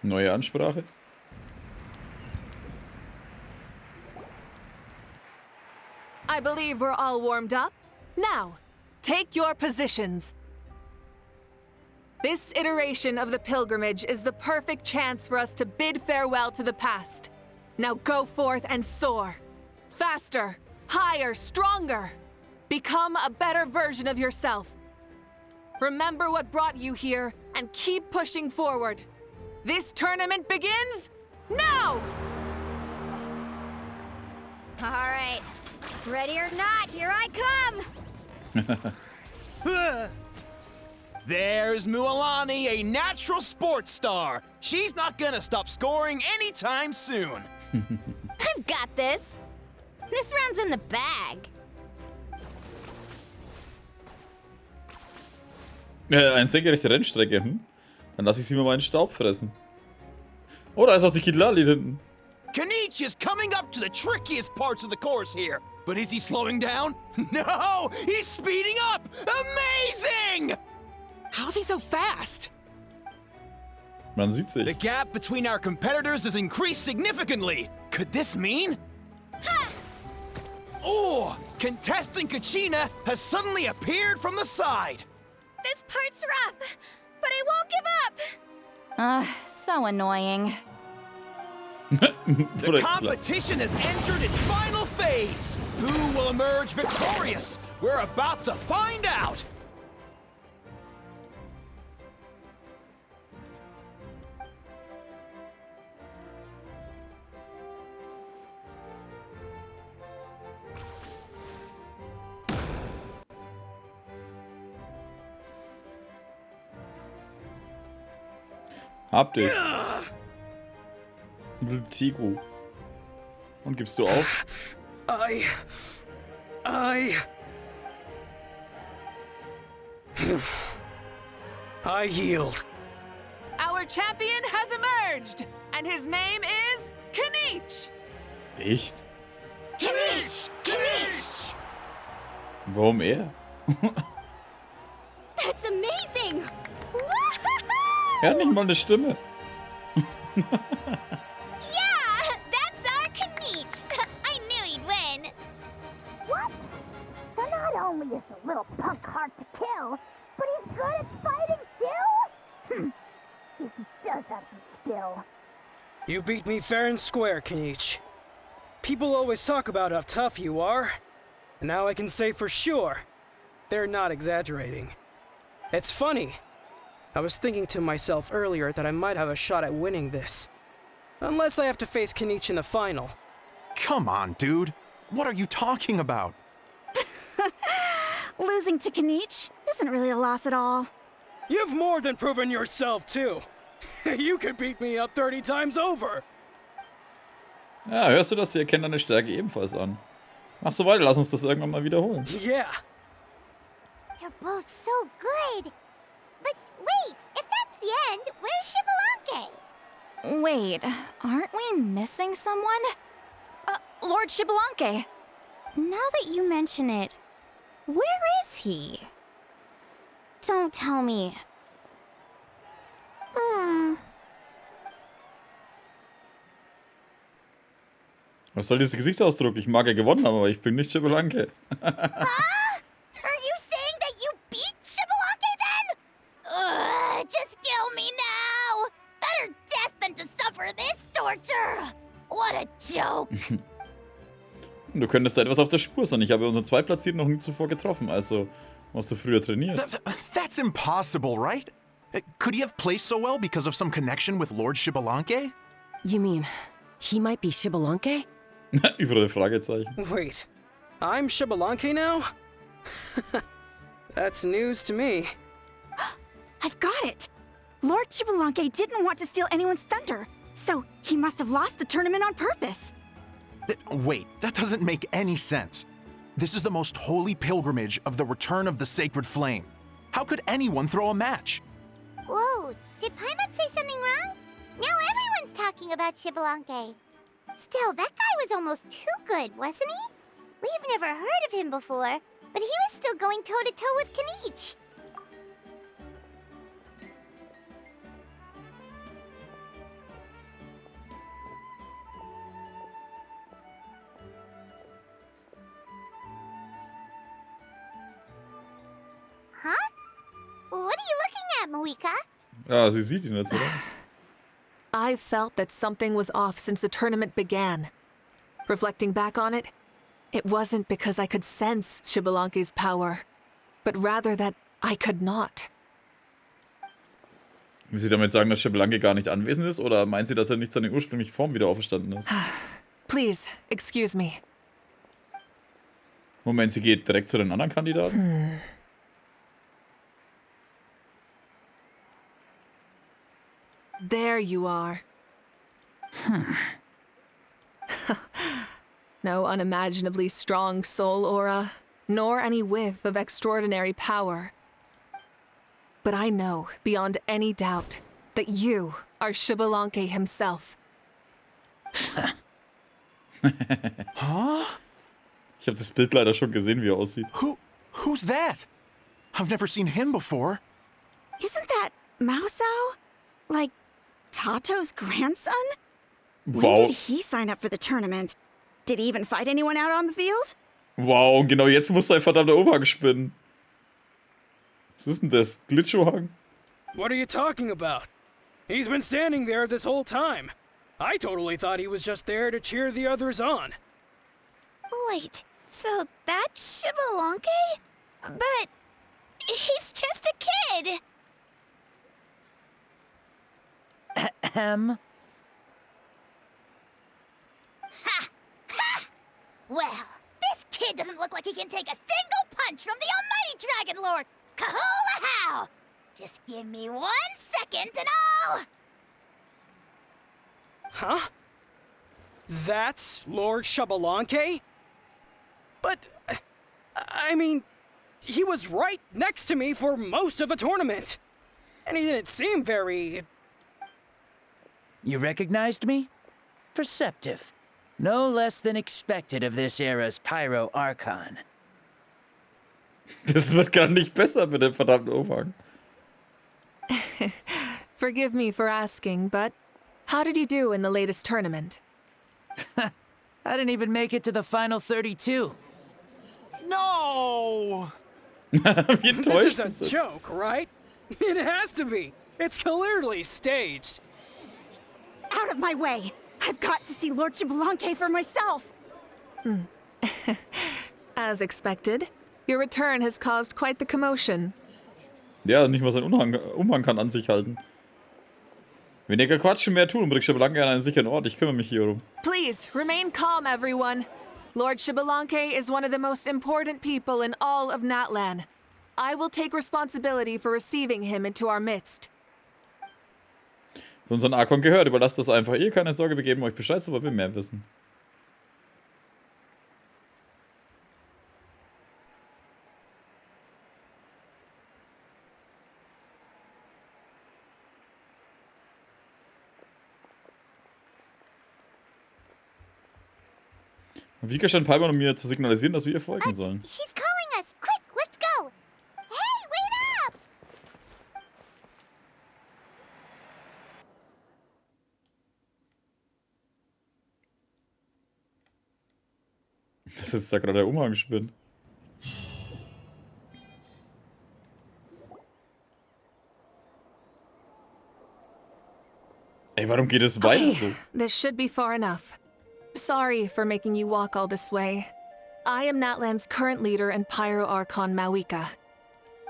Neue Ansprache. I believe we're all warmed up. Now, take your positions. This iteration of the pilgrimage is the perfect chance for us to bid farewell to the past. Now go forth and soar. Faster, higher, stronger. Become a better version of yourself. Remember what brought you here and keep pushing forward. This tournament begins now! All right. Ready or not, here I come! There's Mualani, a natural sports star. She's not gonna stop scoring anytime soon. I've got this. This round's in the bag. Eine senkrechte Rennstrecke, hm? Dann lasse ich sie mal meinen Staub fressen. Oh, da ist auch die Kidlali hinten. Kanich is coming up to the trickiest parts of the course here. But is he slowing down? No! He's speeding up! Amazing! How's he so fast? Man sieht The sich. gap between our competitors has increased significantly. Could this mean? Oh! Contestant Kachina has suddenly appeared from the side. This part's rough, but I won't give up. So annoying. The competition has entered its final phase. Who will emerge victorious? We're about to find out. Hab dich. Tigo. Und gibst du auf? I yield. Our champion has emerged, and his name is Kanich. Echt? Kanich! Kanich! Warum er? That's amazing! Er hat nicht mal eine Stimme. Yeah, that's our Kanich. I knew he'd win. What? So not only is the little punk hard to kill, but he's good at fighting too? He does have some skill. You beat me fair and square, Kanich. People always talk about how tough you are, and now I can say for sure, they're not exaggerating. It's funny. I was thinking to myself earlier that I might have a shot at winning this. Unless I have to face Kanich in the final. Come on, dude. What are you talking about? Losing to Kanich isn't really a loss at all. You've more than proven yourself, too. You could beat me up 30 times over. Ja, hörst du das? Sie erkennen deine Stärke ebenfalls an. Mach so weiter, lass uns das irgendwann mal wiederholen. Yeah. You're both so good. But wait, if that's the end, where's Shibalanke? Wait, aren't we missing someone? Lord Shibalanke. Now that you mention it, where is he? Don't tell me. Was soll dieser Gesichtsausdruck? Ich mag ja gewonnen haben, aber ich bin nicht Shibalanke. Are you saying that you beat Shibalanke then? Just kill me now! Better death than to suffer this torture! What a joke! Du könntest da etwas auf der Spur sein. Ich habe unseren Zweitplatzierten noch nie zuvor getroffen, also hast du früher trainiert. That's impossible, right? Could he have placed so well because of some connection with Lord Shibalanke? You mean, he might be Shibalanke? Überall Fragezeichen. Wait, I'm Shibalanke now? That's news to me. I've got it! Lord Shibalanke didn't want to steal anyone's thunder, so he must have lost the tournament on purpose. Wait, that doesn't make any sense. This is the most holy pilgrimage of the return of the sacred flame. How could anyone throw a match? Whoa, did Paimon say something wrong? Now everyone's talking about Shibalanke. Still, that guy was almost too good, wasn't he? We've never heard of him before, but he was still going toe-to-toe with Kanich. you looking at, Moika? Ja, sie sieht ihn jetzt, oder? I felt that something was off since the tournament began. Reflecting back on it, it wasn't because I could sense Xbalanque's power, but rather that I could not. Will sie damit sagen, dass Xbalanque gar nicht anwesend ist, oder meint sie, dass er nicht seine ursprüngliche Form wieder auferstanden ist? Please, excuse me. Moment, sie geht direkt zu den anderen Kandidaten? There you are. No unimaginably strong soul aura, nor any whiff of extraordinary power. But I know, beyond any doubt, that you are Xbalanque himself. Huh? Ich habe das Bild leider schon gesehen, wie er aussieht. Who's that? I've never seen him before. Isn't that Mauso? Like, Tato's grandson? When Wow. did he sign up for the tournament? Did he even fight anyone out on the field? Wow, und genau jetzt muss sein verdammter Umhang spinnen. Was ist denn das? Glitchohang? What are you talking about? He's been standing there this whole time. I totally thought he was just there to cheer the others on. Wait, so that's Xbalanque? But he's just a kid. Well, this kid doesn't look like he can take a single punch from the almighty Dragon Lord. Kahula how! Just give me 1 second and I'll... Huh? That's Lord Xbalanque? But, I mean, he was right next to me for most of the tournament. And he didn't seem very... You recognized me? Perceptive. No less than expected of this era's Pyro Archon. Das wird gar nicht besser mit dem verdammten Umhang. Forgive me for asking, but how did you do in the latest tournament? I didn't even make it to the final 32. No! Wie This enttäuscht is ist a das? joke, right? It has to be. It's clearly staged. Out of my way! I've got to see Lord Xbalanque for myself! As expected, your return has caused quite the commotion. Ja, nicht mal sein Umhang kann an sich halten. Weniger quatschen, mehr tun und bringt Xbalanque an einen sicheren Ort. Ich kümmere mich hier um. Please, remain calm, everyone. Lord Xbalanque is one of the most important people in all of Natlan. I will take responsibility for receiving him into our midst. Für unseren Archon gehört, überlasst das einfach ihr. Keine Sorge, wir geben euch Bescheid, sobald wir mehr wissen. Und Vika stand Palmer, um mir zu signalisieren, dass wir ihr folgen sollen. She's calling us. Quick, let's go. Hey, wait up! Das ist da gerade der Umhang spinnt. Ey, warum geht es weiter so? This should be far enough. Sorry for making you walk all this way. I am Natlan's current leader and Pyro Archon Mawika.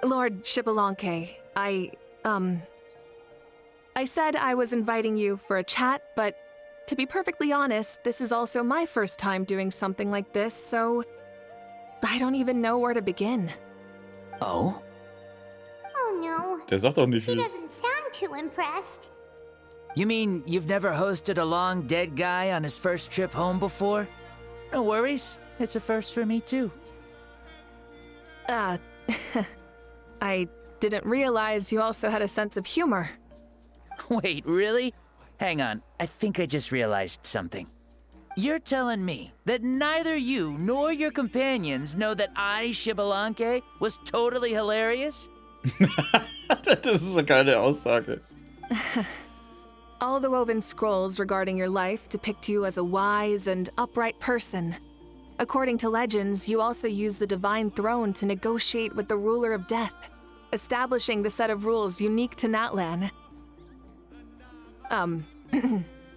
Lord Xbalanque, I said I was inviting you for a chat, but to be perfectly honest, this is also my first time doing something like this, so I don't even know where to begin. Oh? Oh no, Der sagt auch nicht he viel. doesn't sound too impressed. You mean you've never hosted a long dead guy on his first trip home before? No worries. It's a first for me, too. I didn't realize you also had a sense of humor. Wait, really? Hang on. I think I just realized something. You're telling me that neither you nor your companions know that I, Xbalanque, was totally hilarious? Das ist eine geile Aussage. All the woven scrolls regarding your life depict you as a wise and upright person. According to legends, you also use the divine throne to negotiate with the ruler of death. establishing the set of rules unique to Natlan.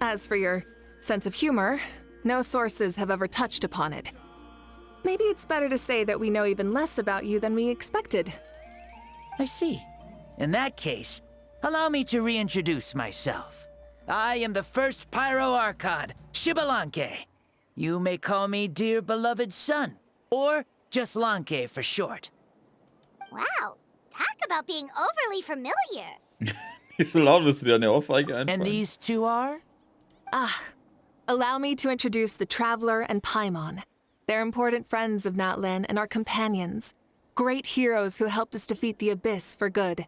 As for your sense of humor, no sources have ever touched upon it. Maybe it's better to say that we know even less about you than we expected. I see. In that case, allow me to reintroduce myself. I am the first Pyro Archon, Xbalanque. You may call me dear beloved son, or just Lanque for short. Wow, talk about being overly familiar. Nicht so laut, wirst du dir eine Ohrfeige einfallen. And these two are? Allow me to introduce the Traveler and Paimon. They're important friends of Natlan and our companions. Great heroes who helped us defeat the Abyss for good.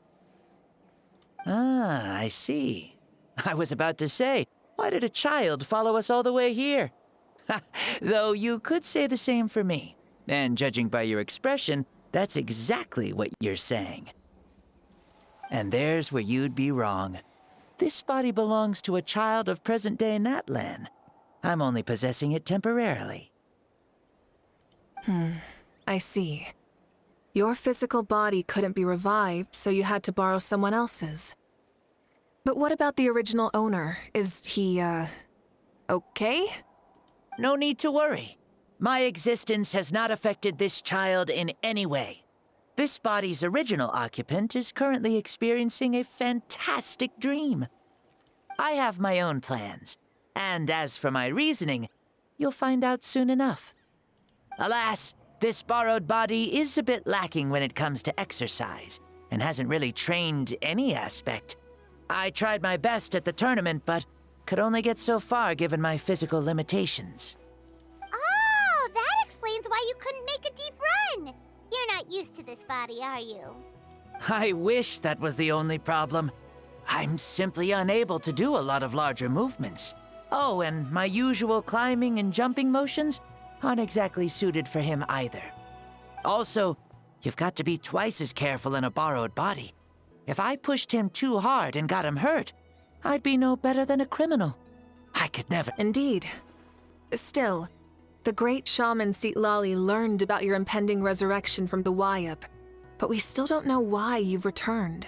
Ah, I see. I was about to say, why did a child follow us all the way here? Though you could say the same for me. And judging by your expression, that's exactly what you're saying. And there's where you'd be wrong. This body belongs to a child of present-day Natlan. I'm only possessing it temporarily. I see. Your physical body couldn't be revived, so you had to borrow someone else's. But what about the original owner? Is he, okay? No need to worry. My existence has not affected this child in any way. This body's original occupant is currently experiencing a fantastic dream. I have my own plans, and as for my reasoning, you'll find out soon enough. Alas, this borrowed body is a bit lacking when it comes to exercise, and hasn't really trained any aspect. I tried my best at the tournament, but could only get so far given my physical limitations. Oh, that explains why you couldn't make a deep run. You're not used to this body, are you? I wish that was the only problem. I'm simply unable to do a lot of larger movements. Oh, and my usual climbing and jumping motions aren't exactly suited for him either. Also, you've got to be twice as careful in a borrowed body. If I pushed him too hard and got him hurt, I'd be no better than a criminal. I could never— Indeed. Still, the great shaman Sitlali learned about your impending resurrection from the Wayup, but we still don't know why you've returned.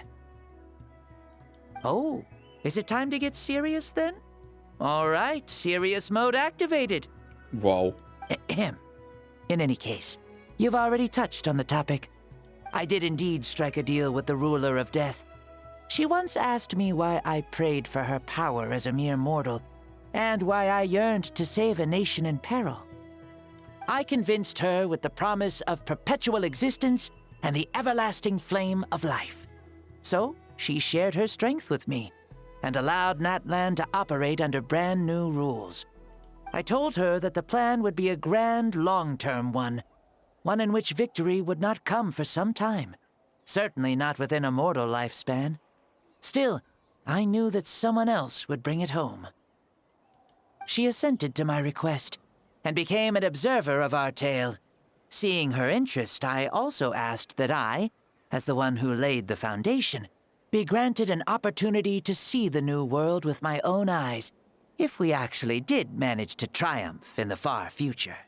Oh, is it time to get serious then? All right, serious mode activated. Wow. Ahem. In any case, you've already touched on the topic. I did indeed strike a deal with the ruler of death. She once asked me why I prayed for her power as a mere mortal, and why I yearned to save a nation in peril. I convinced her with the promise of perpetual existence and the everlasting flame of life. So, she shared her strength with me, and allowed Natlan to operate under brand new rules. I told her that the plan would be a grand, long-term one in which victory would not come for some time, certainly not within a mortal lifespan. Still, I knew that someone else would bring it home. She assented to my request, and became an observer of our tale. Seeing her interest, I also asked that I, as the one who laid the foundation, be granted an opportunity to see the new world with my own eyes, if we actually did manage to triumph in the far future.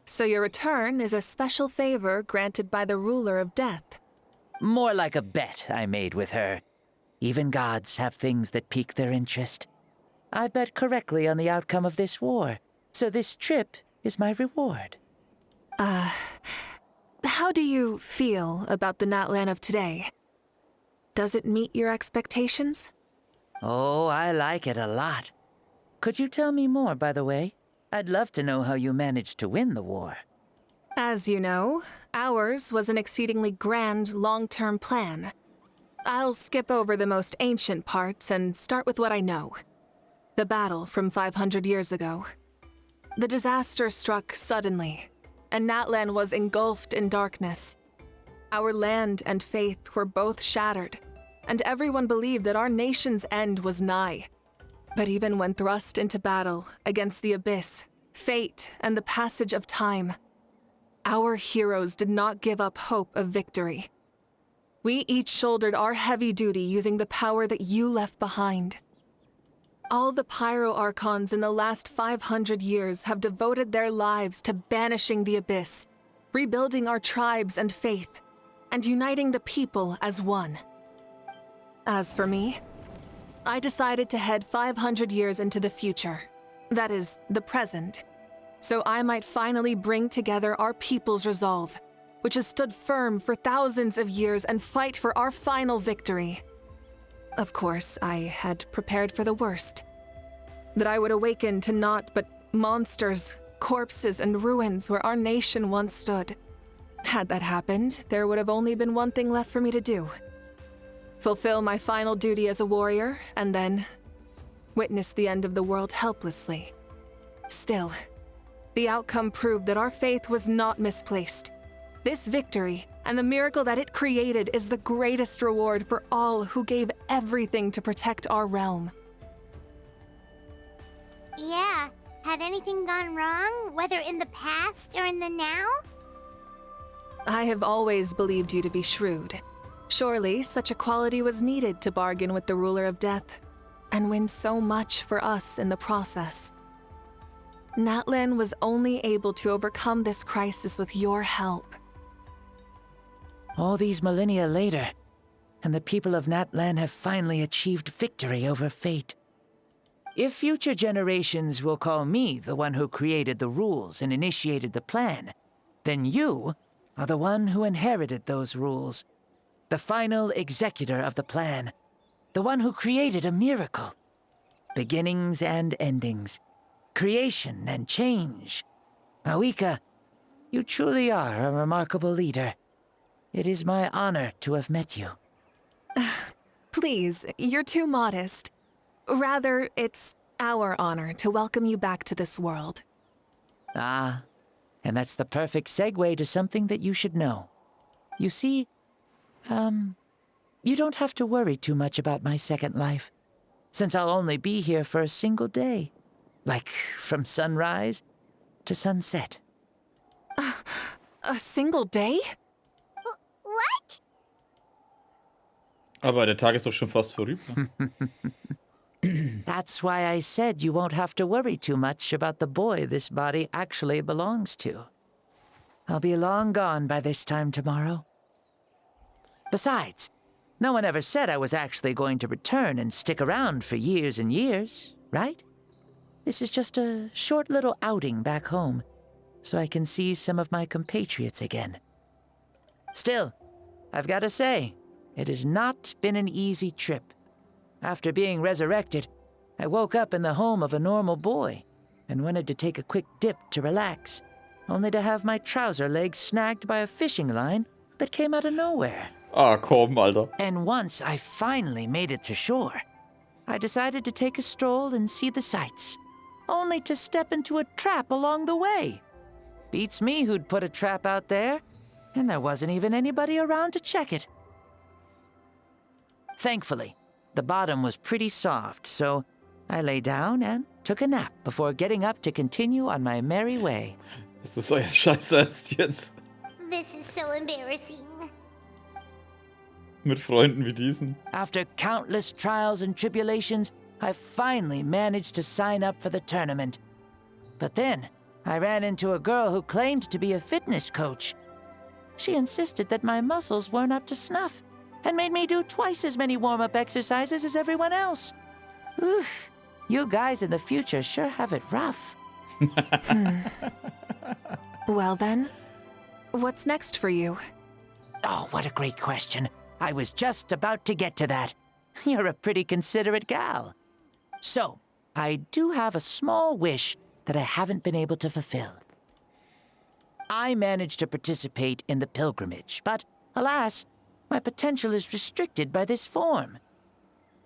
So your return is a special favor granted by the ruler of death. More like a bet I made with her. Even gods have things that pique their interest. I bet correctly on the outcome of this war, so this trip is my reward. How do you feel about the Natlan of today? Does it meet your expectations? Oh, I like it a lot. Could you tell me more, by the way? I'd love to know how you managed to win the war. As you know, ours was an exceedingly grand, long-term plan. I'll skip over the most ancient parts and start with what I know. The battle from 500 years ago. The disaster struck suddenly, and Natlan was engulfed in darkness. Our land and faith were both shattered, and everyone believed that our nation's end was nigh. But even when thrust into battle against the Abyss, fate, and the passage of time, our heroes did not give up hope of victory. We each shouldered our heavy duty using the power that you left behind. All the Pyro Archons in the last 500 years have devoted their lives to banishing the Abyss, rebuilding our tribes and faith, and uniting the people as one. As for me, I decided to head 500 years into the future, that is, the present, so I might finally bring together our people's resolve, which has stood firm for thousands of years, and fight for our final victory. Of course, I had prepared for the worst. That I would awaken to naught but monsters, corpses, and ruins where our nation once stood. Had that happened, there would have only been one thing left for me to do. Fulfill my final duty as a warrior, and then witness the end of the world helplessly. Still, the outcome proved that our faith was not misplaced. This victory, and the miracle that it created, is the greatest reward for all who gave everything to protect our realm. Yeah, had anything gone wrong, whether in the past or in the now? I have always believed you to be shrewd. Surely, such a quality was needed to bargain with the ruler of death, and win so much for us in the process. Natlan was only able to overcome this crisis with your help. All these millennia later, and the people of Natlan have finally achieved victory over fate. If future generations will call me the one who created the rules and initiated the plan, then you are the one who inherited those rules, the final executor of the plan, the one who created a miracle. Beginnings and endings, creation and change. Mawika, you truly are a remarkable leader. It is my honor to have met you. Please, you're too modest. Rather, it's our honor to welcome you back to this world. Ah, and that's the perfect segue to something that you should know. You see, you don't have to worry too much about my second life, since I'll only be here for a single day, like from sunrise to sunset. A single day? What? Aber der Tag ist doch schon fast vorüber. That's why I said you won't have to worry too much about the boy this body actually belongs to. I'll be long gone by this time tomorrow. Besides, no one ever said I was actually going to return and stick around for years and years, right? This is just a short little outing back home, so I can see some of my compatriots again. Still, I've got to say, it has not been an easy trip. After being resurrected, I woke up in the home of a normal boy and wanted to take a quick dip to relax, only to have my trouser legs snagged by a fishing line that came out of nowhere. Ah, komm, Alter. And once I finally made it to shore, I decided to take a stroll and see the sights, only to step into a trap along the way. Beats me who'd put a trap out there, and there wasn't even anybody around to check it. Thankfully, the bottom was pretty soft, so I lay down and took a nap before getting up to continue on my merry way. Ist das euer Scheiß Ernst jetzt? This is so embarrassing. Mit Freunden wie diesen. After countless trials and tribulations, I finally managed to sign up for the tournament. But then, I ran into a girl who claimed to be a fitness coach. She insisted that my muscles weren't up to snuff, and made me do twice as many warm-up exercises as everyone else. Oof, you guys in the future sure have it rough. Well then, what's next for you? Oh, what a great question. I was just about to get to that. You're a pretty considerate gal. So, I do have a small wish that I haven't been able to fulfill. I managed to participate in the pilgrimage, but alas, my potential is restricted by this form.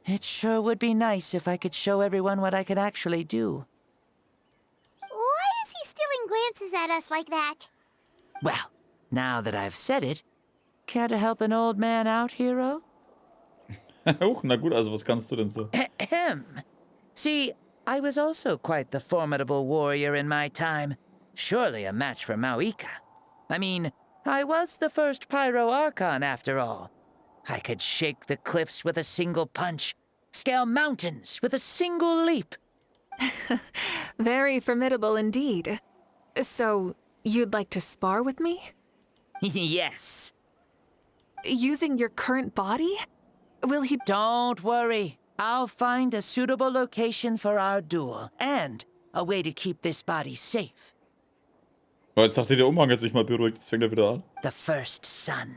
It sure would be nice if I could show everyone what I can actually do. Why is he stealing glances at us like that? Well, now that I've said it, care to help an old man out, hero? Huch, na gut, also was kannst du denn so? Ahem. See, I was also quite the formidable warrior in my time. Surely a match for Mawika. I mean, I was the first Pyro Archon after all. I could shake the cliffs with a single punch, scale mountains with a single leap. Very formidable indeed. So, you'd like to spar with me? Yes. using your current body? Will he... Don't worry. I'll find a suitable location for our duel and a way to keep this body safe. Aber jetzt dachte der Umhang hat sich mal beruhigt, jetzt fängt er wieder an. The first sun.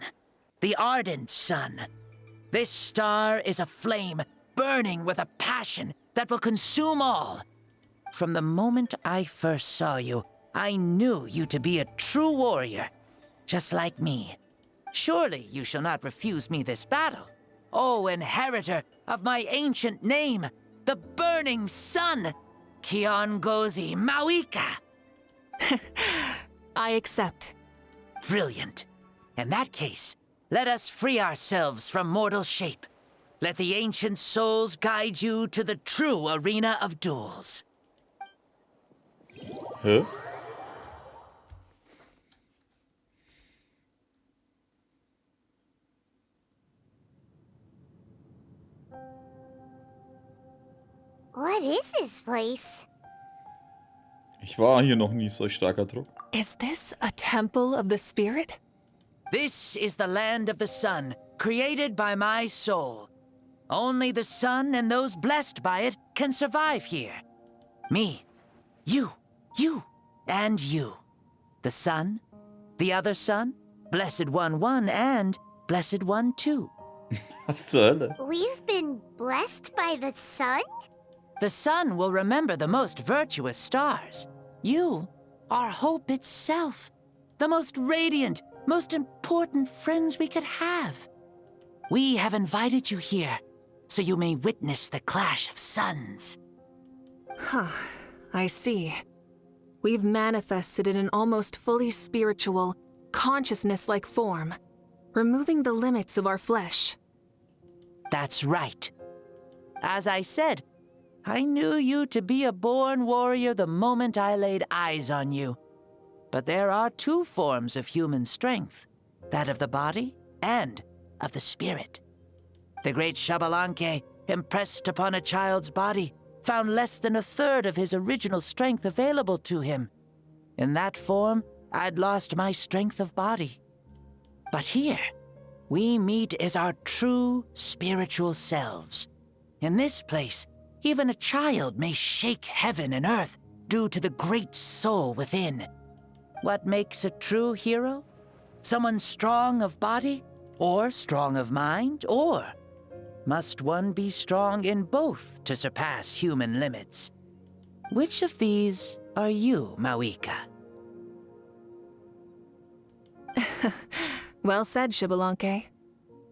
The ardent sun. This star is a flame, burning with a passion that will consume all. From the moment I first saw you, I knew you to be a true warrior, just like me. Surely you shall not refuse me this battle. O inheritor of my ancient name, the burning sun, Kiongozi Mawika. I accept. Brilliant. In that case, let us free ourselves from mortal shape. Let the ancient souls guide you to the true arena of duels. Hä? What is this place? Ich war hier noch nie, solch starker Druck. Is this a temple of the spirit? This is the land of the sun, created by my soul. Only the sun and those blessed by it can survive here. Me, you, and you. The sun, the other sun, Blessed One 1, and Blessed One 2. Was zur Hölle? We've been blessed by the sun? The sun will remember the most virtuous stars. You are hope itself. The most radiant, most important friends we could have. We have invited you here, so you may witness the clash of suns. Huh, I see. We've manifested in an almost fully spiritual, consciousness-like form, removing the limits of our flesh. That's right. As I said, I knew you to be a born warrior the moment I laid eyes on you. But there are two forms of human strength, that of the body and of the spirit. The great Xbalanque, impressed upon a child's body, found less than a third of his original strength available to him. In that form, I'd lost my strength of body. But here, we meet as our true spiritual selves. In this place, even a child may shake heaven and earth due to the great soul within. What makes a true hero? Someone strong of body, or strong of mind, or must one be strong in both to surpass human limits? Which of these are you, Mawika? Well said, Xbalanque.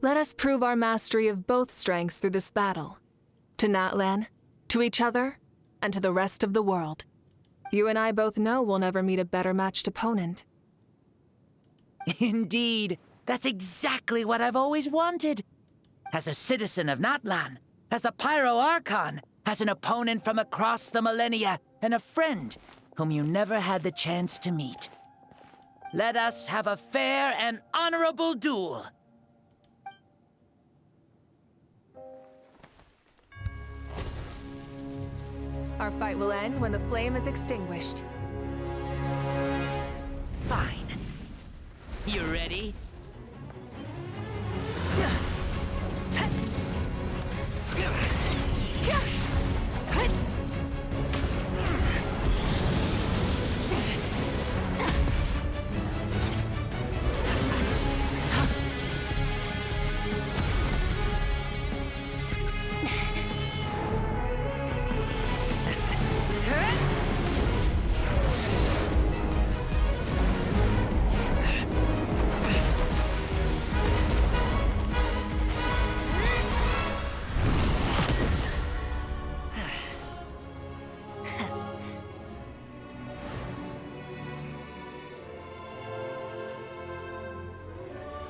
Let us prove our mastery of both strengths through this battle. To Natlan, to each other, and to the rest of the world. You and I both know we'll never meet a better matched opponent. Indeed, that's exactly what I've always wanted. As a citizen of Natlan, as the Pyro Archon, as an opponent from across the millennia, and a friend whom you never had the chance to meet. Let us have a fair and honorable duel. Our fight will end when the flame is extinguished. Fine. You ready?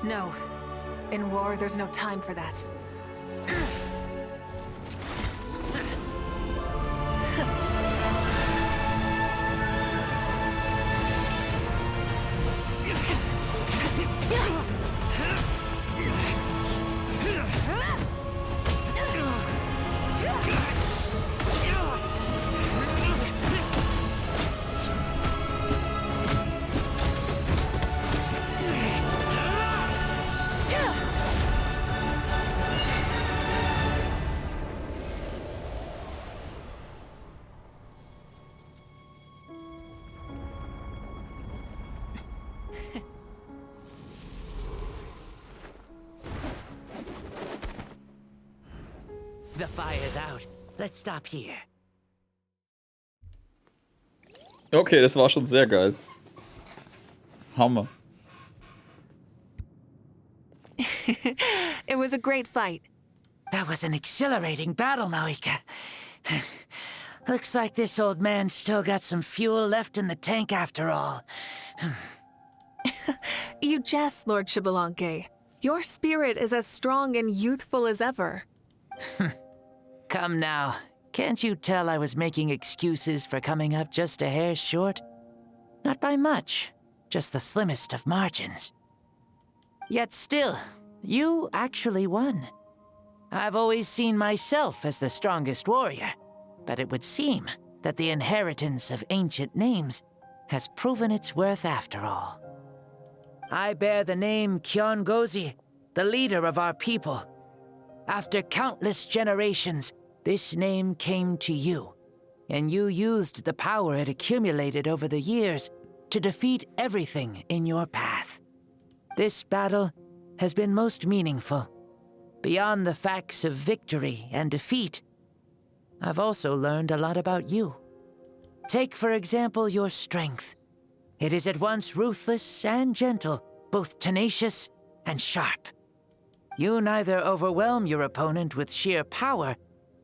No. In war, there's no time for that. fire's out. Let's stop here. Okay, das war schon sehr geil. Hammer. It was a great fight. That was an exhilarating battle, Maoika. Looks like this old man's still got some fuel left in the tank after all. You jest, Lord Xbalanque. Your spirit is as strong and youthful as ever. Come now. Can't you tell I was making excuses for coming up just a hair short? Not by much, just the slimmest of margins. Yet still, you actually won. I've always seen myself as the strongest warrior, but it would seem that the inheritance of ancient names has proven its worth after all. I bear the name Kiongozi, the leader of our people. After countless generations, this name came to you, and you used the power it accumulated over the years to defeat everything in your path. This battle has been most meaningful. Beyond the facts of victory and defeat, I've also learned a lot about you. Take, for example, your strength. It is at once ruthless and gentle, both tenacious and sharp. You neither overwhelm your opponent with sheer power,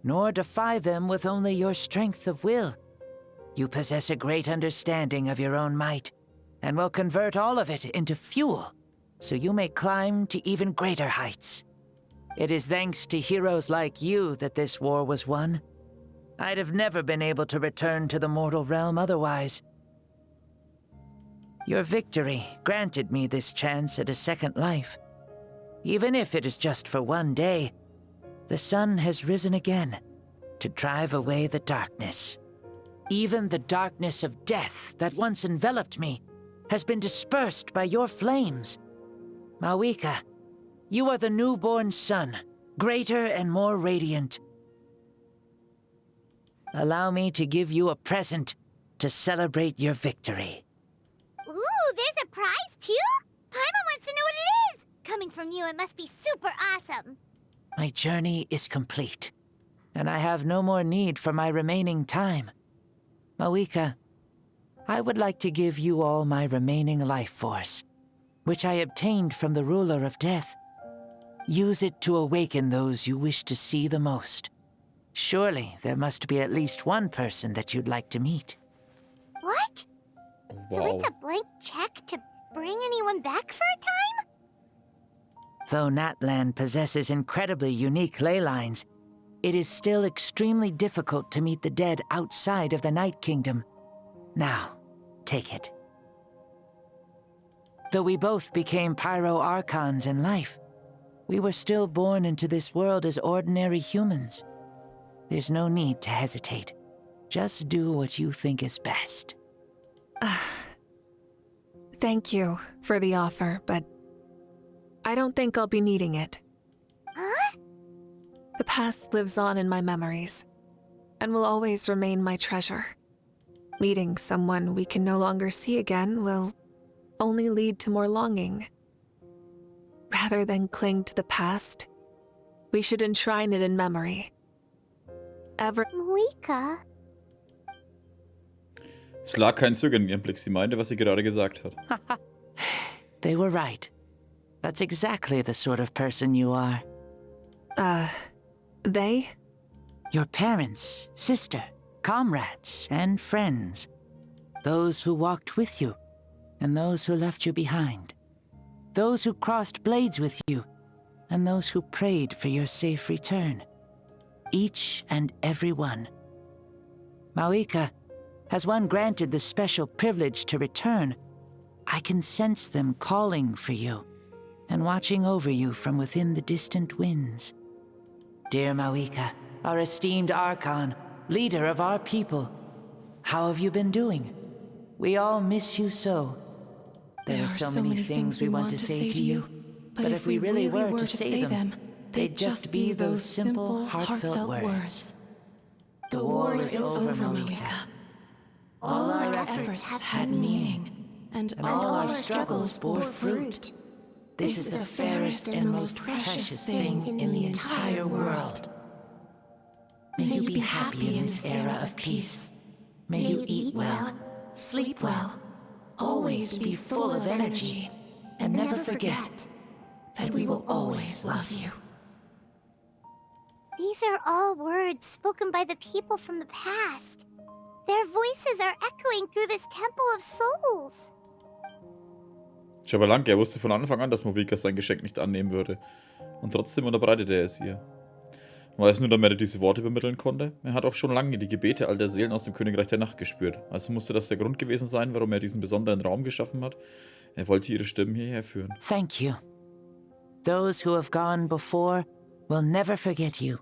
nor defy them with only your strength of will. You possess a great understanding of your own might, and will convert all of it into fuel, so you may climb to even greater heights. It is thanks to heroes like you that this war was won. I'd have never been able to return to the mortal realm otherwise. Your victory granted me this chance at a second life. Even if it is just for one day, the sun has risen again to drive away the darkness. Even the darkness of death that once enveloped me has been dispersed by your flames. Maoika, you are the newborn sun, greater and more radiant. Allow me to give you a present to celebrate your victory. Ooh, there's a prize too? Paimon wants to know what it is! Coming from you, it must be super awesome. My journey is complete, and I have no more need for my remaining time. Maoika, I would like to give you all my remaining life force, which I obtained from the ruler of death. Use it to awaken those you wish to see the most. Surely there must be at least one person that you'd like to meet. What? Wow. So it's a blank check to bring anyone back for a time? Though Natlan possesses incredibly unique ley lines, it is still extremely difficult to meet the dead outside of the Night Kingdom. Now, take it. Though we both became Pyro-Archons in life, we were still born into this world as ordinary humans. There's no need to hesitate. Just do what you think is best. Thank you for the offer, but I don't think I'll be needing it. Huh? The past lives on in my memories, and will always remain my treasure. Meeting someone we can no longer see again will only lead to more longing. Rather than cling to the past, we should enshrine it in memory. Maoika. Es lag kein Zögern in ihrem Blick. Sie meinte, was sie gerade gesagt hat. They were right. That's exactly the sort of person you are. They? Your parents, sister, comrades, and friends. Those who walked with you, and those who left you behind. Those who crossed blades with you, and those who prayed for your safe return. Each and every one. Maoika, has one granted the special privilege to return, I can sense them calling for you, and watching over you from within the distant winds. Dear Maoika, our esteemed Archon, leader of our people, how have you been doing? We all miss you so. There are so many things we want to say to you, but if we really were to say them, they'd just be those simple, heartfelt words. The war is over, Maoika. All our efforts had meaning, and all our struggles bore fruit. This is the fairest and most precious thing in the entire world. May you be happy in this era of peace. May you eat well, sleep well, always be full of energy, and never forget that we will always love you. These are all words spoken by the people from the past. Their voices are echoing through this temple of souls. Schabalanke, er wusste von Anfang an, dass Movika sein Geschenk nicht annehmen würde. Und trotzdem unterbreitete er es ihr. War es nur, damit er diese Worte übermitteln konnte? Er hat auch schon lange die Gebete all der Seelen aus dem Königreich der Nacht gespürt. Also musste das der Grund gewesen sein, warum er diesen besonderen Raum geschaffen hat. Er wollte ihre Stimmen hierher führen. Thank you. Those who have gone before will never forget you,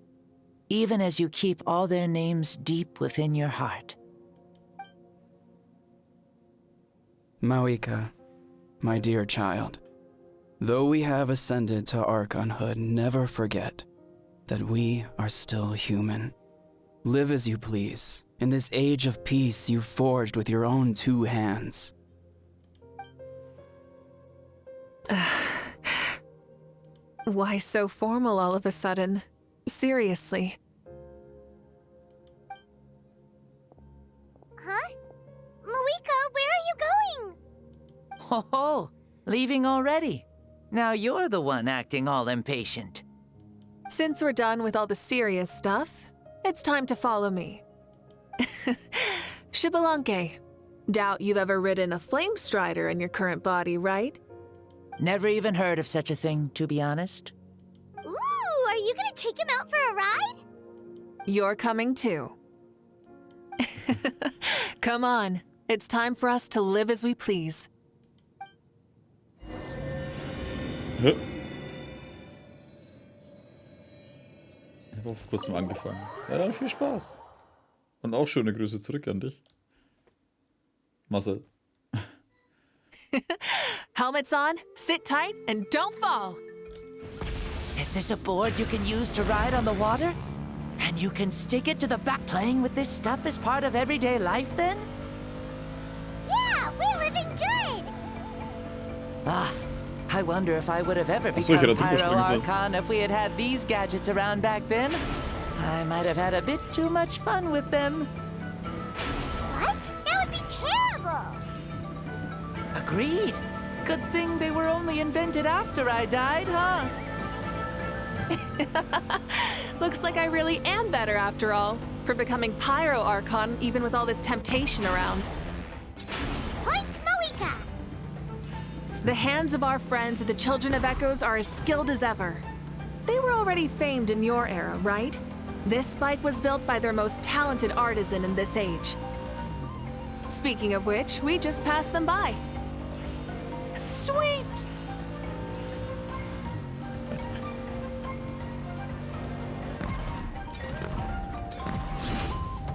even as you keep all their names deep within your heart. Mawika, my dear child, though we have ascended to Archonhood, never forget that we are still human. Live as you please, in this age of peace you forged with your own 2 hands. Why so formal all of a sudden? Seriously. Huh? Mawika, where are you going? Ho ho! Leaving already? Now you're the one acting all impatient. Since we're done with all the serious stuff, it's time to follow me. Schabalanke, doubt you've ever ridden a flame strider in your current body, right? Never even heard of such a thing, to be honest. Ooh, are you gonna take him out for a ride? You're coming too. Come on, it's time for us to live as we please. Hä? Ich habe vor kurzem angefangen. Ja, dann viel Spaß. Und auch schöne Grüße zurück an dich. Marcel. Helmets on, sit tight, and don't fall. Is this a board you can use to ride on the water? And you can stick it to the back. Playing with this stuff is part of everyday life then? Yeah, we're living good! Ah, I wonder if I would have ever Achso, ich hätte become drüber Pyro springen sollen. Archon if we had had these gadgets around back then. I might have had a bit too much fun with them. What? That would be terrible! Agreed. Good thing they were only invented after I died, huh? Looks like I really am better after all, for becoming Pyro Archon even with all this temptation around. Point Mawika! The hands of our friends at the Children of Echoes are as skilled as ever. They were already famed in your era, right? This spike was built by their most talented artisan in this age. Speaking of which, we just passed them by. Sweet!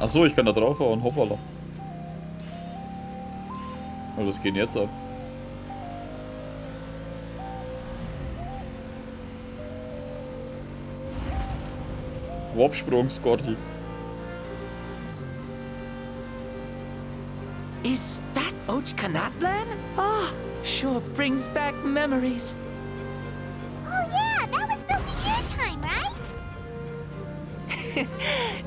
Achso, ich kann da draufhauen. Hoppala. Oh, das geht jetzt ab. Warpsprung, Scotty. Is that Ochkanatlan? Ah, sure brings back memories. Oh yeah, that was built in your time, right?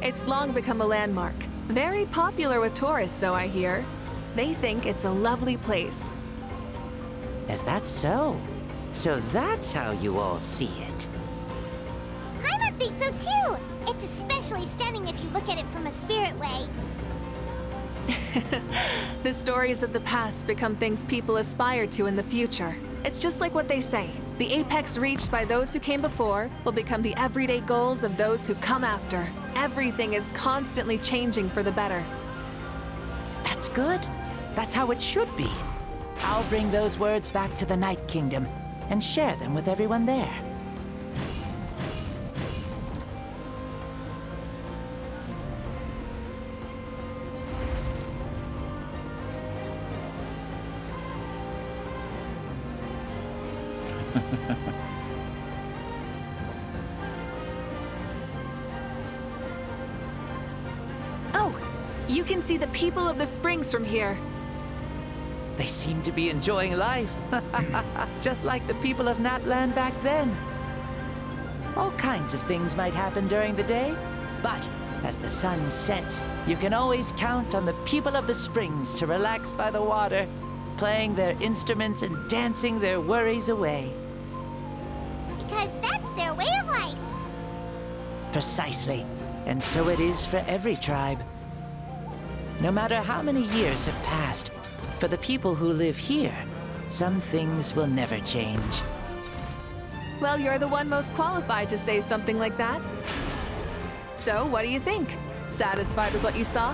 It's long become a landmark. Very popular with tourists, so I hear. They think it's a lovely place. Is that so? So that's how you all see it. Paimon thinks so too! It's especially stunning if you look at it from a spirit way. The stories of the past become things people aspire to in the future. It's just like what they say. The apex reached by those who came before will become the everyday goals of those who come after. Everything is constantly changing for the better. That's good. That's how it should be. I'll bring those words back to the Night Kingdom and share them with everyone there. Oh, you can see the people of the springs from here. They seem to be enjoying life. Just like the people of Natland back then. All kinds of things might happen during the day, but As the sun sets, you can always count on the people of the springs to relax by the water, playing their instruments and dancing their worries away. Because that's their way of life. Precisely. And so it is for every tribe. No matter how many years have passed, for the people who live here, some things will never change. Well, you're the one most qualified to say something like that. So, what do you think? Satisfied with what you saw?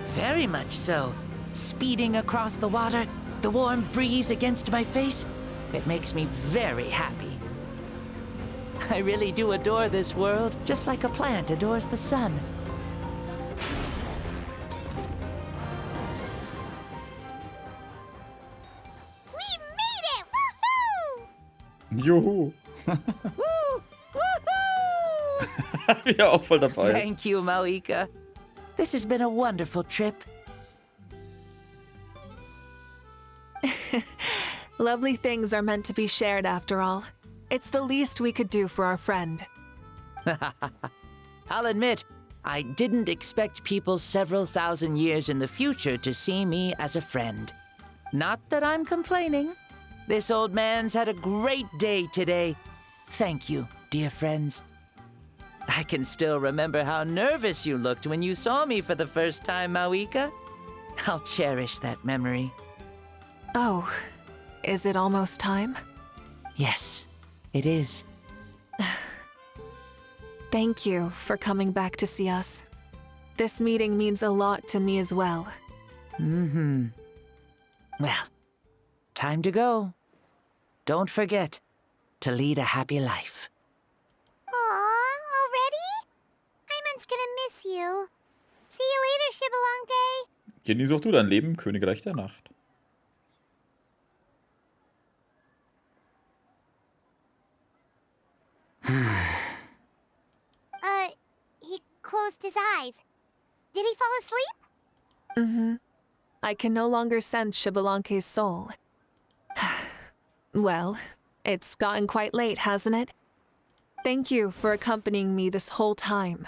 Very much so. Speeding across the water, the warm breeze against my face, it makes me very happy. I really do adore this world, just like a plant adores the sun. We made it! Woohoo! Juhu. Woo! Woohoo! Ja, auch voll dabei ist. Thank you, Mauika. This has been a wonderful trip. Lovely things are meant to be shared after all. It's the least we could do for our friend. I'll admit, I didn't expect people several thousand years in the future to see me as a friend. Not that I'm complaining. This old man's had a great day today. Thank you, dear friends. I can still remember how nervous you looked when you saw me for the first time, Mauika. I'll cherish that memory. Oh, is it almost time? Yes, it is. Thank you for coming back to see us. This meeting means a lot to me as well. Mm-hmm. Well, time to go. Don't forget to lead a happy life. Aw, already? Paimon's gonna miss you. See you later, Shibalanke. Genieß auch du dein Leben im Königreich der Nacht. He closed his eyes. Did he fall asleep? Mm-hmm. I can no longer sense Shibalanke's soul. Well, it's gotten quite late, hasn't it? Thank you for accompanying me this whole time.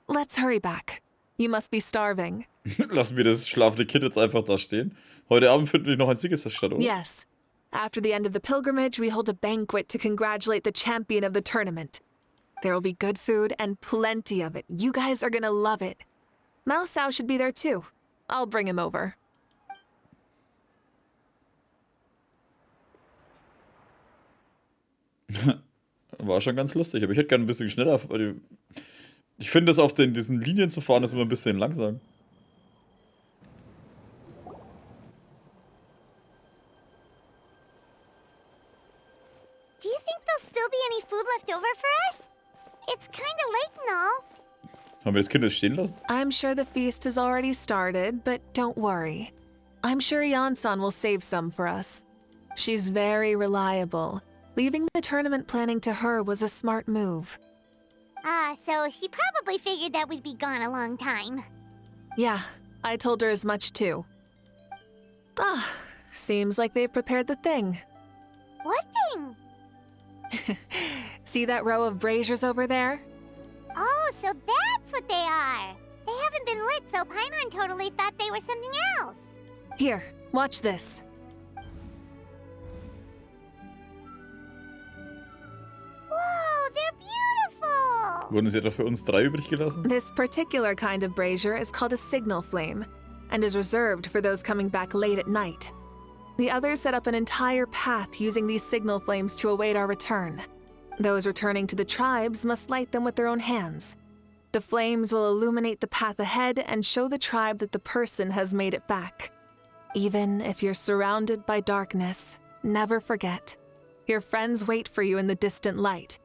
Let's hurry back. You must be starving. Lassen wir das schlafende Kind jetzt einfach da stehen. Heute Abend finden wir noch ein Siegesfest statt, oder? Yes. After the end of the pilgrimage, we hold a banquet to congratulate the champion of the tournament. There will be good food and plenty of it. You guys are gonna love it. Mao Sao should be there too. I'll bring him over. War schon ganz lustig, aber ich hätte gerne ein bisschen schneller. Ich finde, das auf diesen Linien zu fahren, ist immer ein bisschen langsam. Do you think there'll still be any food left over for us? It's kinda late and all. Haben wir das Kind jetzt stehen lassen? I'm sure the feast has already started, but don't worry. I'm sure Yansan will save some for us. She's very reliable. Leaving the tournament planning to her was a smart move. So she probably figured that we'd be gone a long time. Yeah, I told her as much too. Seems like they've prepared the thing. What thing? See that row of braziers over there? Oh, so that's what they are. They haven't been lit, so Paimon totally thought they were something else. Here, watch this. Whoa, they're beautiful! Wurden sie etwa für uns 3 übrig gelassen? This particular kind of brazier is called a signal flame, and is reserved for those coming back late at night. The others set up an entire path using these signal flames to await our return. Those returning to the tribes must light them with their own hands. The flames will illuminate the path ahead and show the tribe that the person has made it back. Even if you're surrounded by darkness, never forget. Your friends wait for you in the distant light.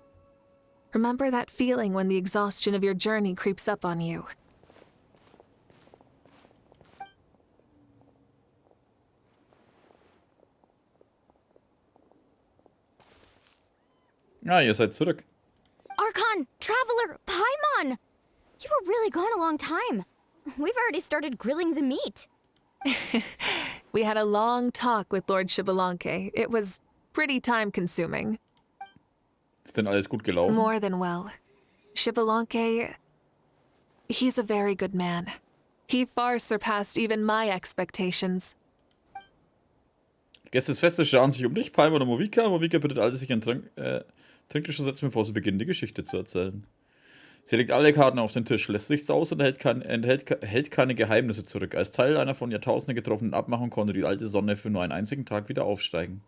Remember that feeling when the exhaustion of your journey creeps up on you. Ah, ihr seid zurück. Archon, Traveler, Paimon! You were really gone a long time. We've already started grilling the meat. We had a long talk with Lord Shibalanke. It was pretty time-consuming. Ist denn alles gut gelaufen? More than well. Shibalanke... He's a very good man. He far surpassed even my expectations. Gäste des Festes scharen sich um dich, Palmer und Movika. Movika bittet alle, sich ein Trinktisch zu setzen, bevor sie beginnen, die Geschichte zu erzählen. Sie legt alle Karten auf den Tisch, lässt nichts aus und hält keine Geheimnisse zurück. Als Teil einer von Jahrtausenden getroffenen Abmachung konnte die alte Sonne für nur einen einzigen Tag wieder aufsteigen.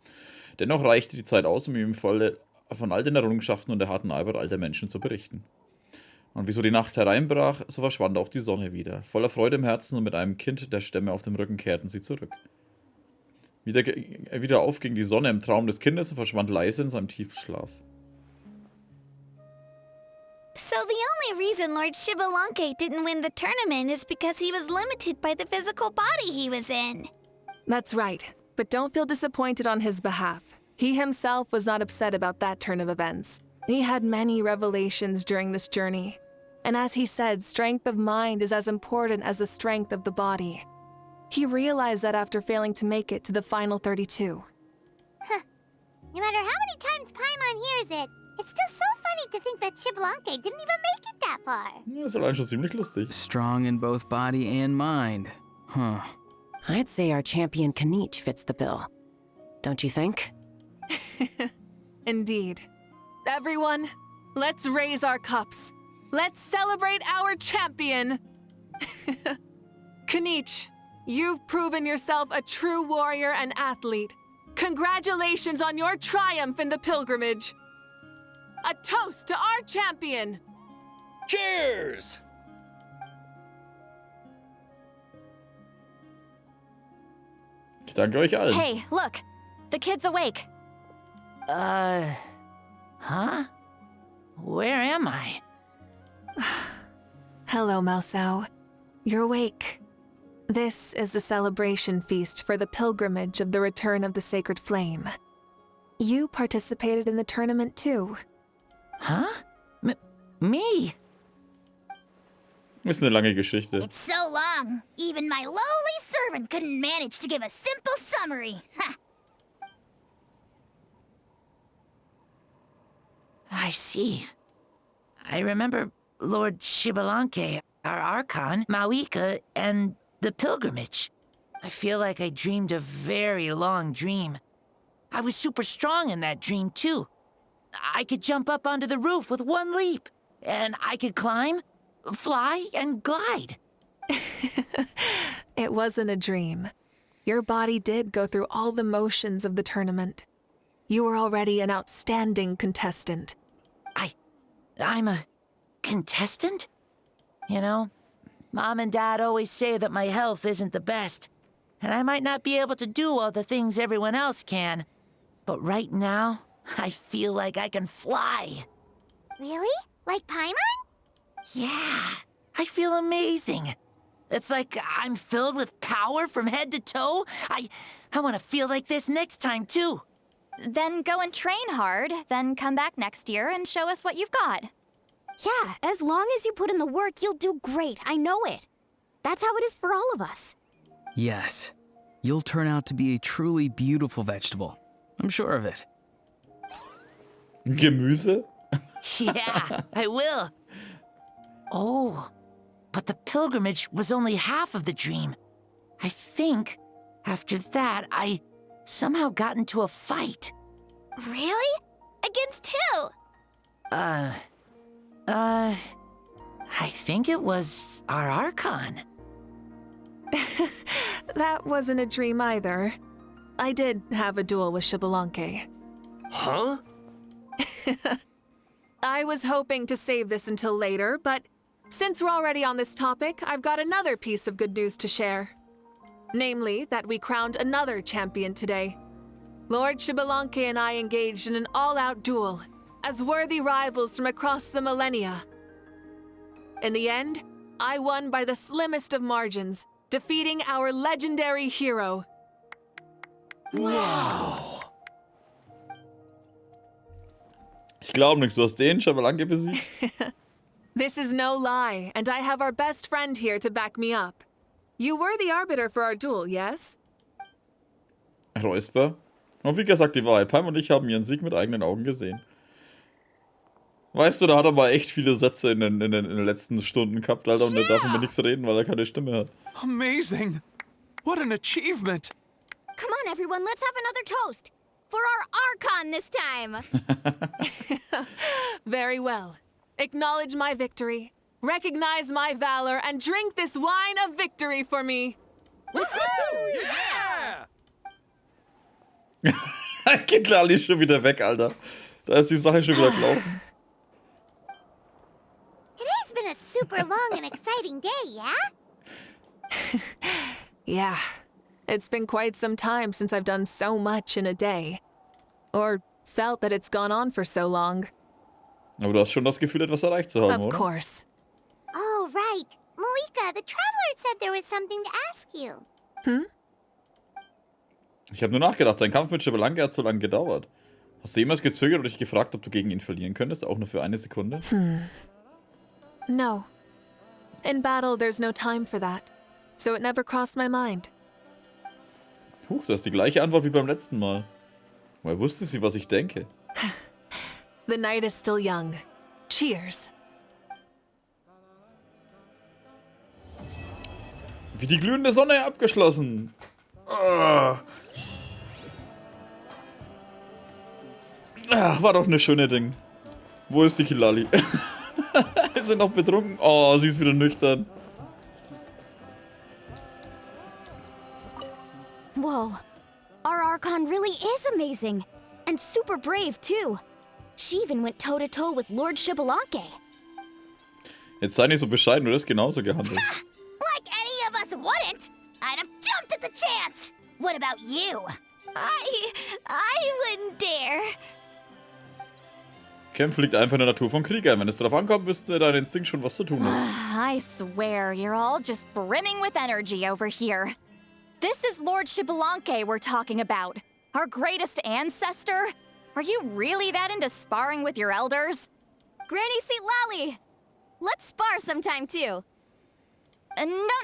Dennoch reichte die Zeit aus, um ihm im Falle von all den Errungenschaften und der harten Arbeit all der Menschen zu berichten. Und wieso die Nacht hereinbrach, so verschwand auch die Sonne wieder. Voller Freude im Herzen und mit einem Kind der Stämme auf dem Rücken kehrten sie zurück. Wieder auf ging die Sonne im Traum des Kindes und verschwand leise in seinem tiefen Schlaf. So the only reason Lord Shibalanke didn't win the tournament is because he was limited by the physical body he was in. That's right, but don't feel disappointed on his behalf. He himself was not upset about that turn of events. He had many revelations during this journey. And as he said, strength of mind is as important as the strength of the body. He realized that after failing to make it to the final 32. Huh. No matter how many times Paimon hears it, it's still so funny to think that Shibalanke didn't even make it that far. Ja, ist allein schon ziemlich lustig. Strong in both body and mind. Huh. I'd say our champion Kanich fits the bill. Don't you think? Indeed. Everyone, let's raise our cups. Let's celebrate our champion! Kanich, you've proven yourself a true warrior and athlete. Congratulations on your triumph in the pilgrimage. A toast to our champion! Cheers! Ich danke euch allen. Hey, look! The kid's awake. Huh? Where am I? Hello, Mausau. You're awake. This is the celebration feast for the pilgrimage of the return of the sacred flame. You participated in the tournament too. Huh? Me? Ist eine lange Geschichte. It's so long, even my lowly servant couldn't manage to give a simple summary. Ha! I see. I remember Lord Shibalanke, our Archon, Mawika, and the pilgrimage. I feel like I dreamed a very long dream. I was super strong in that dream, too. I could jump up onto the roof with one leap, and I could climb, fly, and glide. It wasn't a dream. Your body did go through all the motions of the tournament. You were already an outstanding contestant. I'm a contestant? You know, Mom and Dad always say that my health isn't the best, and I might not be able to do all the things everyone else can. But right now, I feel like I can fly. Really? Like Paimon? Yeah, I feel amazing. It's like I'm filled with power from head to toe. I want to feel like this next time, too. Then go and train hard, then come back next year and show us what you've got. Yeah, as long as you put in the work, you'll do great. I know it. That's how it is for all of us. Yes. You'll turn out to be a truly beautiful vegetable. I'm sure of it. Gemüse? Yeah, I will. Oh, but the pilgrimage was only half of the dream. I think after that, I somehow got into a fight. Really? Against who? I think it was our Archon. That wasn't a dream either. I did have a duel with Shibalanke. Huh? I was hoping to save this until later, but since we're already on this topic, I've got another piece of good news to share. Namely, that we crowned another champion today. Lord Shibalanke and I engaged in an all-out duel, as worthy rivals from across the millennia. In the end, I won by the slimmest of margins, defeating our legendary hero. Wow! Ich glaube nichts, du hast den Shibalanke besiegt. This is no lie, and I have our best friend here to back me up. You were the arbiter for our duel, yes? Räusper. Und Vika sagt die Wahrheit. Palm und ich haben ihren Sieg mit eigenen Augen gesehen. Weißt du, da hat er mal echt viele Sätze in den letzten Stunden gehabt, Alter, und er darf immer nichts reden, weil er keine Stimme hat. Amazing! What an achievement! Come on, everyone, let's have another toast. For our Archon this time. Very well. Acknowledge my victory, recognize my valor, and drink this wine of victory for me. Geht Lali schon wieder weg, Alter. Da ist die Sache schon wieder gelaufen. It has been a super long and exciting day, yeah? Yeah, it's been quite some time since I've done so much in a day. Or felt that it's gone on for so long. Aber du hast schon das Gefühl, etwas erreicht zu haben, Of oder? course. Oh, right. Malika, the traveler said there was something to ask you. Hm? Ich habe nur nachgedacht, dein Kampf mit Schibelanke hat so lange gedauert. Hast du jemals gezögert oder dich gefragt, ob du gegen ihn verlieren könntest, auch nur für eine Sekunde? No. In battle, there's no time for that. So it never crossed my mind. Huch, das ist die gleiche Antwort wie beim letzten Mal. Woher wusste sie, was ich denke? The night is still young. Cheers. Wie die glühende Sonne abgeschlossen. Ach, war doch eine schöne Ding. Wo ist die Kilali? Ist sie noch betrunken? Oh, sie ist wieder nüchtern. Whoa. Our Archon really is amazing. And super brave, too. She even went toe-to-toe with Lord Shibalanke. Jetzt sei nicht so bescheiden, du hast genauso gehandelt. Like any of us wouldn't. I'd have jumped at the chance. What about you? I wouldn't dare. Kämpfen liegt einfach in der Natur von Kriegern. Wenn es darauf ankommt, wüsste dein Instinkt schon, was zu tun ist. I swear, you're all just brimming with energy over here. This is Lord Shibalanke we're talking about. Our greatest ancestor? Are you really that into sparring with your elders? Granny Seat Lally! Let's spar sometime, too.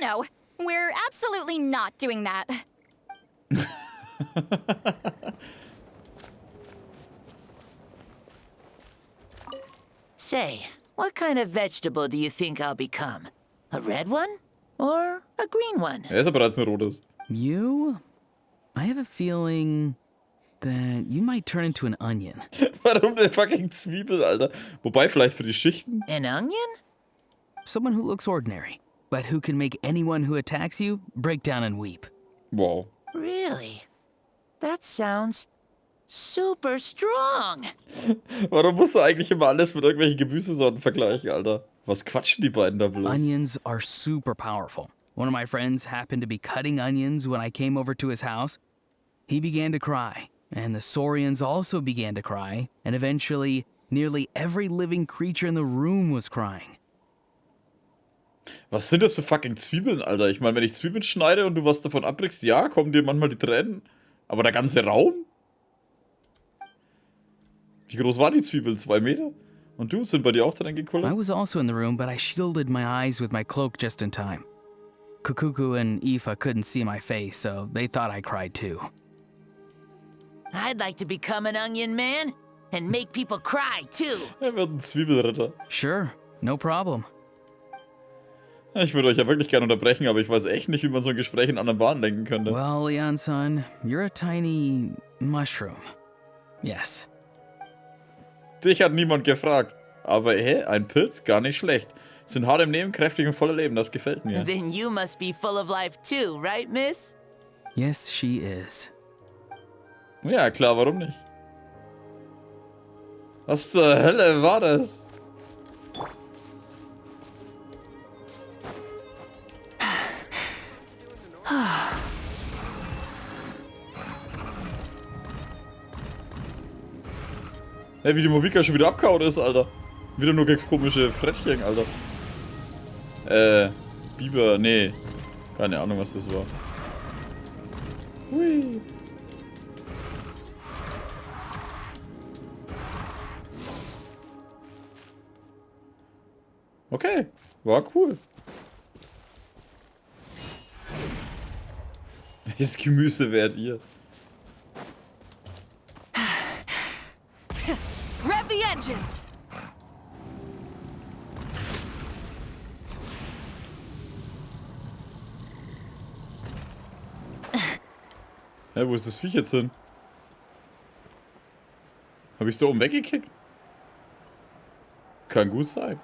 No. We're absolutely not doing that. Say, what kind of vegetable do you think I'll become? A red one? Or a green one? Ist ja bereits ein rotes. You? I have a feeling that you might turn into an onion. Warum eine fucking Zwiebel, Alter? Wobei, vielleicht für die Schichten? An onion? Someone who looks ordinary, but who can make anyone who attacks you break down and weep. Wow. Really? That sounds super strong. Warum musst du eigentlich immer alles mit irgendwelchen Gemüsesorten vergleichen, Alter? Was quatschen die beiden da bloß? Onions are super powerful. One of my friends happened to be cutting onions when I came over to his house. He began to cry, and the Saurians also began to cry, and eventually, nearly every living creature in the room was crying. Was sind das für fucking Zwiebeln, Alter? Ich meine, wenn ich Zwiebeln schneide und du was davon abbrichst, ja, kommen dir manchmal die Tränen. Aber der ganze Raum? Wie groß waren die Zwiebeln? 2 Meter? Und du, sind bei dir auch Tränen gekullert? I was also in the room, but I shielded my eyes with my cloak just in time. Kukuku and Aoife couldn't see my face, so they thought I cried too. I'd like to become an onion man and make people cry too. Er wird ein Zwiebelritter. Sure, no problem. Ich würde euch ja wirklich gerne unterbrechen, aber ich weiß echt nicht, wie man so ein Gespräch in anderen Bahnen lenken könnte. Well, Leon-san, you're a tiny mushroom. Yes. Dich hat niemand gefragt. Aber ein Pilz? Gar nicht schlecht. Sind hart im Nehmen, kräftig und voller Leben, das gefällt mir. Then you must be full of life too, right, miss? Yes, she is. Ja, klar, warum nicht? Was zur Hölle war das? Hey, wie die Movika schon wieder abgehauen ist, Alter. Wieder nur komische Frettchen, Alter. Biber, nee. Keine Ahnung, was das war. Hui. Okay, war cool. Welches Gemüse wärt ihr? Rev the engines! Hä, wo ist das Viech jetzt hin? Hab ich's da oben weggekickt? Kann gut sein.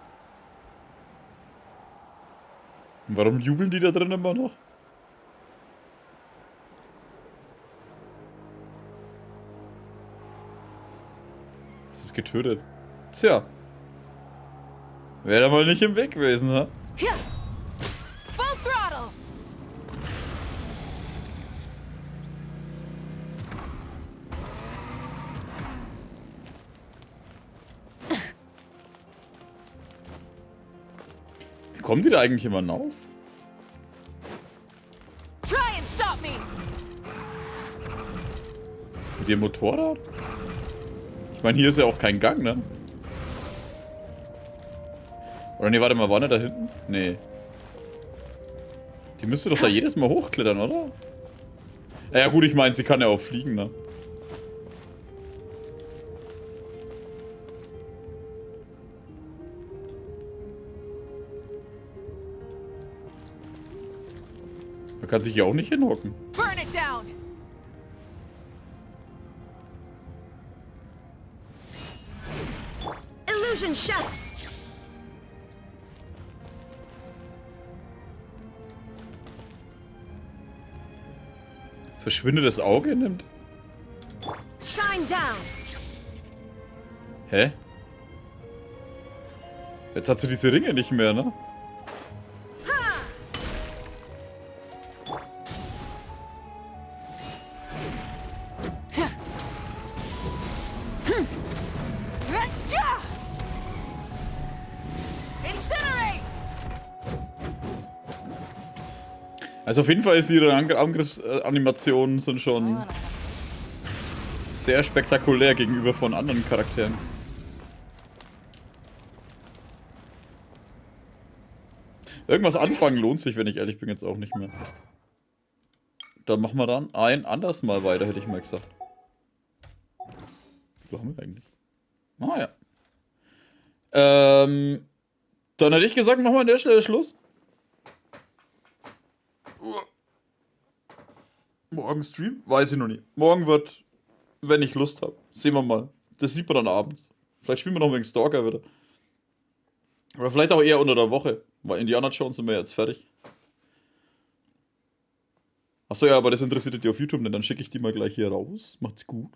Und warum jubeln die da drin immer noch? Es ist getötet. Tja. Wäre da mal nicht im Weg gewesen, ha? Hier! Full throttle! Wie kommen die da eigentlich immer auf? Try and stop me! Mit dem Motorrad? Ich meine, hier ist ja auch kein Gang, ne? Oder nee, warte mal, war der da hinten? Nee. Die müsste doch da jedes Mal hochklettern, oder? Ja gut, ich meine, sie kann ja auch fliegen, ne? Man kann sich hier auch nicht hinhocken. Burn it down! Illusion shut! Verschwindendes Auge nimmt. Shine down! Hä? Jetzt hat sie diese Ringe nicht mehr, ne? Also auf jeden Fall ist ihre Angriffsanimationen sind schon sehr spektakulär gegenüber von anderen Charakteren. Irgendwas anfangen lohnt sich, wenn ich ehrlich bin, jetzt auch nicht mehr. Dann machen wir dann ein anderes Mal weiter, hätte ich mal gesagt. Wo haben wir eigentlich? Ah ja. Dann hätte ich gesagt, machen wir an der Stelle Schluss. Morgen Stream? Weiß ich noch nicht. Morgen wird, wenn ich Lust habe. Sehen wir mal. Das sieht man dann abends. Vielleicht spielen wir noch wegen Stalker wieder. Oder vielleicht auch eher unter der Woche. Weil Indiana Jones sind wir jetzt fertig. Achso, ja, aber das interessiert dich auf YouTube, denn dann schicke ich die mal gleich hier raus. Macht's gut.